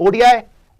ODI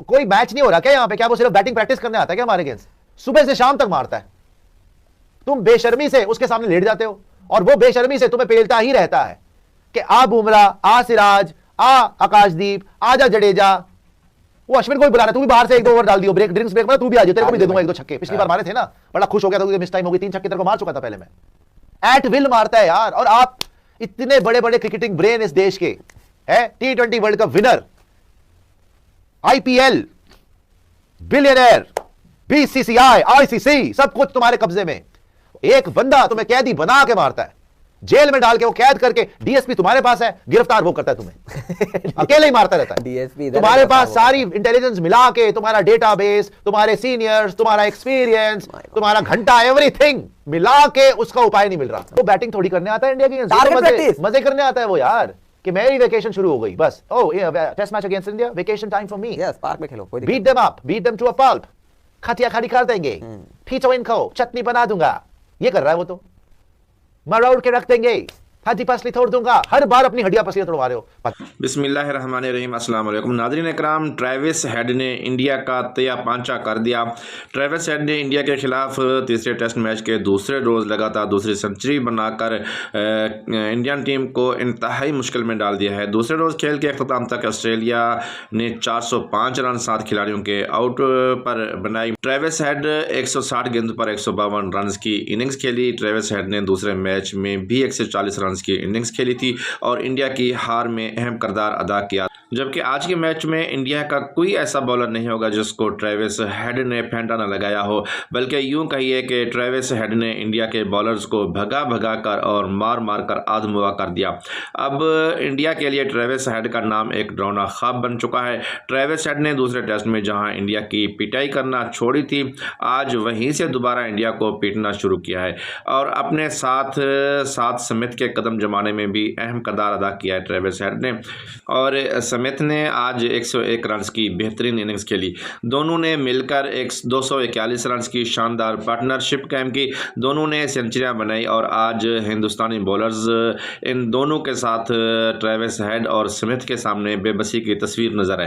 कोई match नहीं हो रहा क्या यहाँ पे? क्या वो सिर्फ बैटिंग प्रैक्टिस करने आता है क्या हमारे अगेंस्ट? सुबह से शाम तक मारता है, तुम बेशर्मी से उसके सामने लेट जाते हो, और वो बेशर्मी से तुम्हें पेलता ही रहता है कि आ बुमराह, आ सिराज, आ आकाशदीप, आजा जडेजा। वो अश्विन को भी बुला रहा है, तू भी बाहर से 1-2 ओवर डाल दियो, ब्रेक ड्रिंक्स ब्रेक में तू भी आ जा, तेरे को भी दे दूंगा 1-2 छक्के। पिछली बार मारे थे ना, बड़ा खुश हो गया था, मिस टाइम हो गई, 3 छक्के तेरे को मार चुका था पहले मैं। एट विल मारता है यार। और आप इतने बड़े बड़े क्रिकेटिंग ब्रेन इस देश के है, T20 world cup winner, IPL billionaire, BCCI, ICC, सब कुछ तुम्हारे कब्जे में। एक बंदा तुम्हें कैदी बना के मारता है, जेल में डाल के, वो कैद करके, DSP तुम्हारे पास है, गिरफ्तार वो करता है तुम्हें, अकेले ही मारता रहता है। DSP तुम्हारे पास सारी इंटेलिजेंस मिला के, तुम्हारा डेटाबेस, तुम्हारे सीनियर्स, तुम्हारा एक्सपीरियंस, तुम्हारा घंटा, एवरीथिंग मिला के उसका उपाय नहीं मिल रहा। तो बैटिंग थोड़ी करने आता है इंडिया की, मजे करने आता है वो यार, कि मेरी वेकेशन शुरू हो गई बस। Test match against India, vacation time for me, yes park में खेलो, कोई beat them up, beat them to a pulp, खटिया खाली कर देंगे, खींचो इनको, चटनी बना दूंगा। ये कर रहा है वो, तो मरोड़ के रख देंगे, हड्डी पसली तोड़ दूंगा। हर बार अपनी हड्डियां पसलियां तोड़वा रहे हो। बिस्मिल्लाहिर्रहमानिर्रहीम, अस्सलाम वालेकुम नाज़रीन इकराम। ट्रेविस हेड ने इंडिया का तया पांचा कर दिया। ट्रेविस हेड ने इंडिया के खिलाफ तीसरे टेस्ट मैच के दूसरे रोज़ लगातार दूसरी सेंचुरी बनाकर इंडियन टीम को इंतहाई मुश्किल में डाल दिया है। दूसरे रोज़ खेल के अख्ताम तक ऑस्ट्रेलिया ने 405 रन 7 खिलाड़ियों के आउट पर बनाई। ट्रेविस हेड 160 गेंद पर 152 रन की इनिंग्स खेली। ट्रेविस हेड ने दूसरे मैच में भी 140 रन की इनिंग्स खेली थी और इंडिया की हार में अहम किरदार अदा किया। जबकि आज के मैच में इंडिया का कोई ऐसा बॉलर नहीं होगा जिसको ट्रेविस हेड ने फेंटा न लगाया हो, बल्कि यूं कहिए कि ट्रेविस हेड ने इंडिया के बॉलर्स को भगा भगा कर और मार मार कर आधमुआ कर दिया। अब इंडिया के लिए ट्रेविस हेड का नाम एक डरावना ख्वाब बन चुका है। ट्रेविस हेड ने दूसरे टेस्ट में जहां इंडिया की पिटाई करना छोड़ी थी, आज वहीं से दोबारा इंडिया को पीटना शुरू किया है और अपने साथ स्मिथ के कदम जमाने में भी अहम किरदार अदा किया है ट्रेविस हेड ने। और स्मिथ ने आज 101 रन की बेहतरीन इनिंग्स खेली। दोनों ने मिलकर 241 रन की शानदार पार्टनरशिप कायम की। दोनों ने सेंचुरियां बनाई और आज हिंदुस्तानी बॉलर्स इन दोनों के साथ ट्रेविस हेड और स्मिथ के सामने बेबसी की तस्वीर नजर आए।